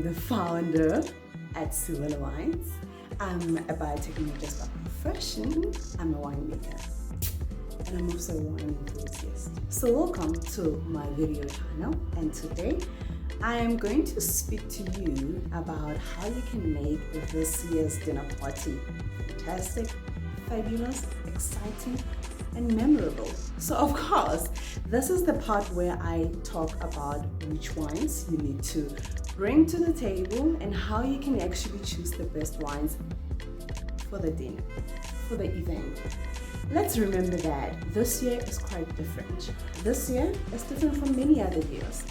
the founder at Siwela Wines. I'm a biotechnologist by profession. I'm a winemaker. And I'm also a wine enthusiast. So welcome to my video channel, and today I am going to speak to you about how you can make this year's dinner party fantastic, fabulous, exciting, and memorable. So of course, this is the part where I talk about which wines you need to bring to the table and how you can actually choose the best wines for the dinner, for the event. Let's remember that this year is quite different. This year is different from many other years.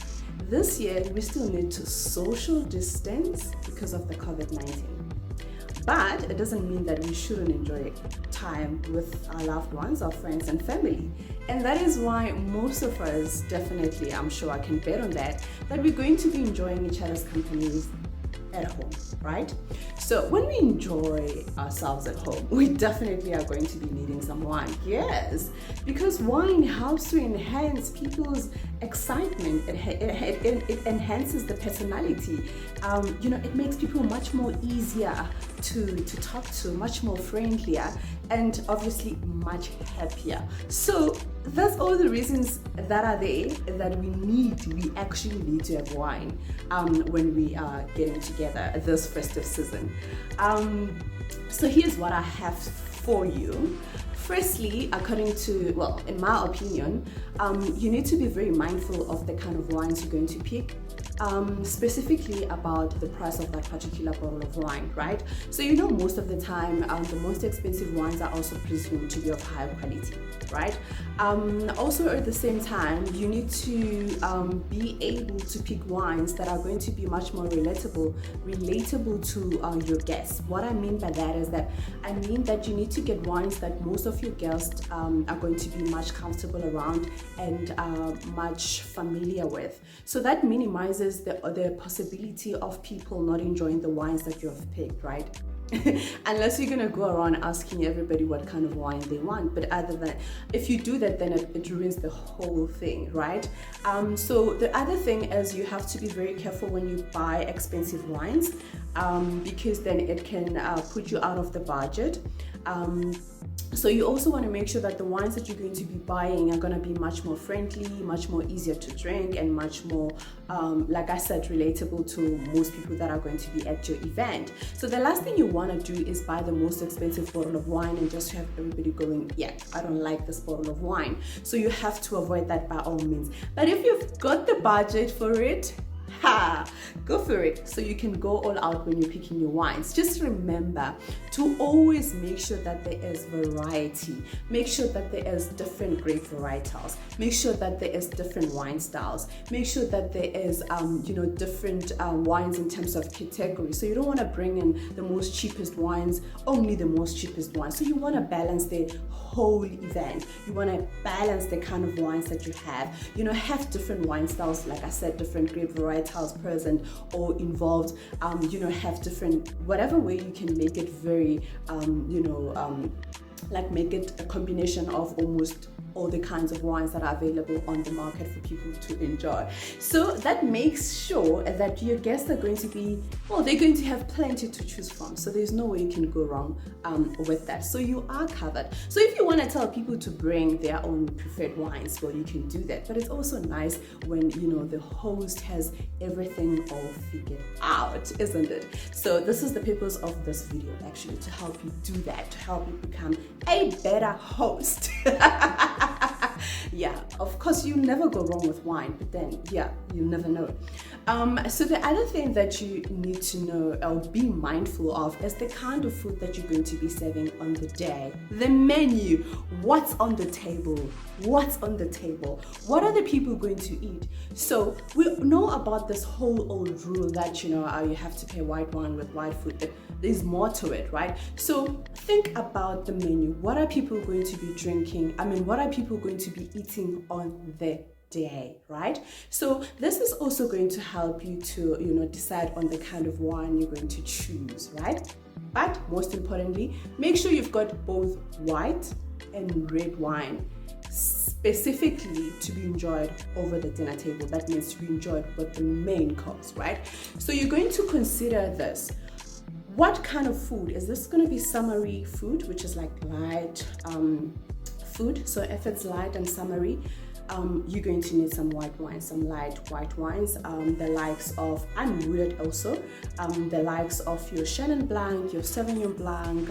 This year, we still need to social distance because of the COVID-19. But it doesn't mean that we shouldn't enjoy time with our loved ones, our friends and family. And that is why most of us, definitely, I'm sure I can bet on that we're going to be enjoying each other's companies at home, right? So when we enjoy ourselves at home, we definitely are going to be needing some wine. Yes, because wine helps to enhance people's excitement. It enhances the personality. It makes people much more easier to talk to, much more friendlier, and obviously much happier. So that's all the reasons that are there that we actually need to have wine when we are getting together this festive season. So here's what I have for you. Firstly, in my opinion, you need to be very mindful of the kind of wines you're going to pick. Specifically about the price of that particular bottle of wine, right? So most of the time, the most expensive wines are also presumed to be of high quality, right? Also at the same time, you need to be able to pick wines that are going to be much more relatable to your guests. What I mean by that is that you need to get wines that most of your guests are going to be much comfortable around and much familiar with. So that minimizes the possibility of people not enjoying the wines that you have picked, right? Unless you're gonna go around asking everybody what kind of wine they want. But other than, if you do that, then it ruins the whole thing, right? So the other thing is you have to be very careful when you buy expensive wines, because then it can put you out of the budget. So you also want to make sure that the wines that you're going to be buying are going to be much more friendly, much more easier to drink, and much more, like I said, relatable to most people that are going to be at your event. So the last thing you want to do is buy the most expensive bottle of wine and just have everybody going, yeah, I don't like this bottle of wine. So you have to avoid that by all means. But if you've got the budget for it, go for it. So you can go all out when you're picking your wines. Just remember to always make sure that there is variety. Make sure that there is different grape varietals. Make sure that there is different wine styles. Make sure that there is different wines in terms of category. So you don't want to bring in the most cheapest wines, only the most cheapest wines. So you want to balance the whole event. You want to balance the kind of wines that you have. Have different wine styles, like I said, different grape varietals present or involved. Have different, whatever way you can make it very make it a combination of almost all the kinds of wines that are available on the market for people to enjoy. So that makes sure that your guests are going to be, they're going to have plenty to choose from. So there's no way you can go wrong with that. So you are covered. So if you want to tell people to bring their own preferred wines, you can do that. But it's also nice when, the host has everything all figured out, isn't it? So this is the purpose of this video, actually, to help you do that, to help you become a better host. Yeah, of course, you never go wrong with wine, but then, you never know. So the other thing that you need to know or be mindful of is the kind of food that you're going to be serving on the day. The menu, what's on the table? What's on the table? What are the people going to eat? So we know about this whole old rule that, you have to pair white wine with white food, but there's more to it, right? So think about the menu. What are people going to be drinking? What are people going to be eating on the day, right? So this is also going to help you to, decide on the kind of wine you're going to choose, right? But most importantly, make sure you've got both white and red wine. specifically to be enjoyed over the dinner table. That means to be enjoyed with the main course, right? So you're going to consider this. What kind of food? Is this going to be summery food, which is like light food? So if it's light and summery, you're going to need some white wine, some light white wines, the likes of unwooded also, the likes of your Chenin Blanc, your Sauvignon Blanc,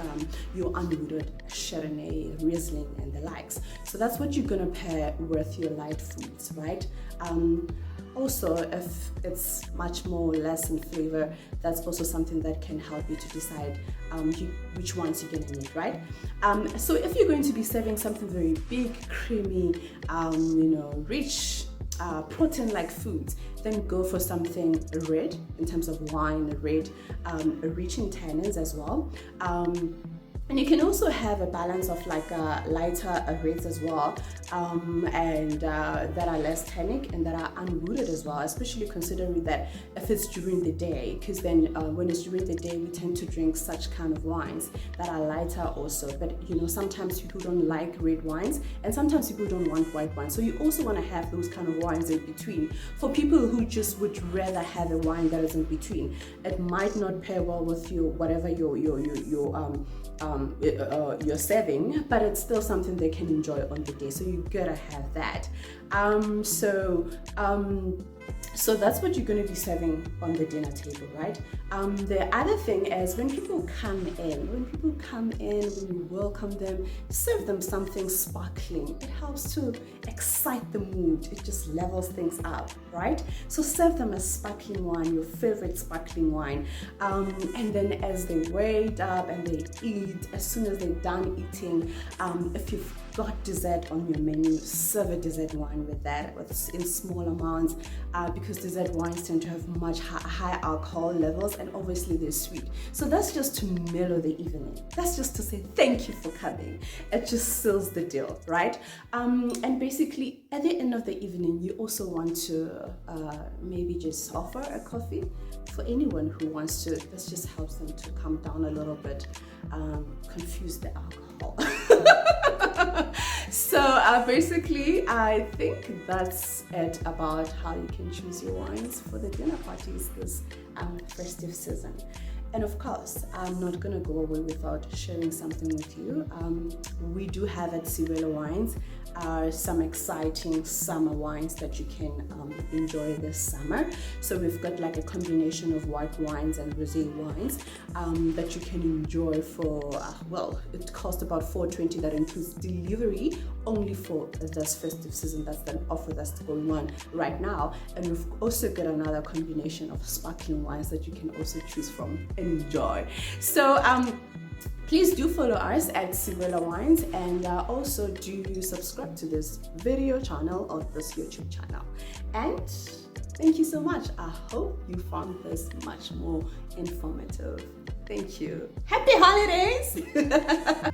your unwooded Chardonnay, Riesling, and the likes. So that's what you're gonna pair with your light foods, right? Also, if it's much more less in flavor, that's also something that can help you to decide which ones you're going to need, right? So if you're going to be serving something very big, creamy, rich, protein-like foods, then go for something red in terms of wine, red, rich in tannins as well. And you can also have a balance of like lighter reds as well, and that are less tannic and that are unwooded as well, especially considering that if it's during the day, because then when it's during the day, we tend to drink such kind of wines that are lighter also. But sometimes people don't like red wines, and sometimes people don't want white wine. So you also want to have those kind of wines in between. For people who just would rather have a wine that is in between, it might not pair well with you, whatever you're serving, but it's still something they can enjoy on the day. So you gotta have that. So that's what you're going to be serving on the dinner table, right? The other thing is when people come in, when you welcome them, serve them something sparkling. It helps to excite the mood. It just levels things up, right? So serve them a sparkling wine, your favorite sparkling wine. And then as they wait up and they eat, as soon as they're done eating, if you've got dessert on your menu, serve a dessert wine with that, in small amounts, because dessert wines tend to have much high alcohol levels, and obviously they're sweet. So that's just to mellow the evening. That's just to say thank you for coming. It just seals the deal, right? And basically at the end of the evening, you also want to maybe just offer a coffee for anyone who wants to. This just helps them to calm down a little bit, confuse the alcohol. So basically, I think that's it about how you can choose your wines for the dinner parties this festive season. And of course, I'm not going to go away without sharing something with you. We do have at Siwela Wines some exciting summer wines that you can enjoy this summer. So we've got like a combination of white wines and rosé wines that you can enjoy for, it costs about $4.20. That includes delivery only for this festive season. That's the offer that's going on right now. And we've also got another combination of sparkling wines that you can also choose from and enjoy. So please do follow us at Siwela Wines, and also do subscribe to this video channel or this YouTube channel. And thank you so much. I hope you found this much more informative. Thank you. Happy holidays!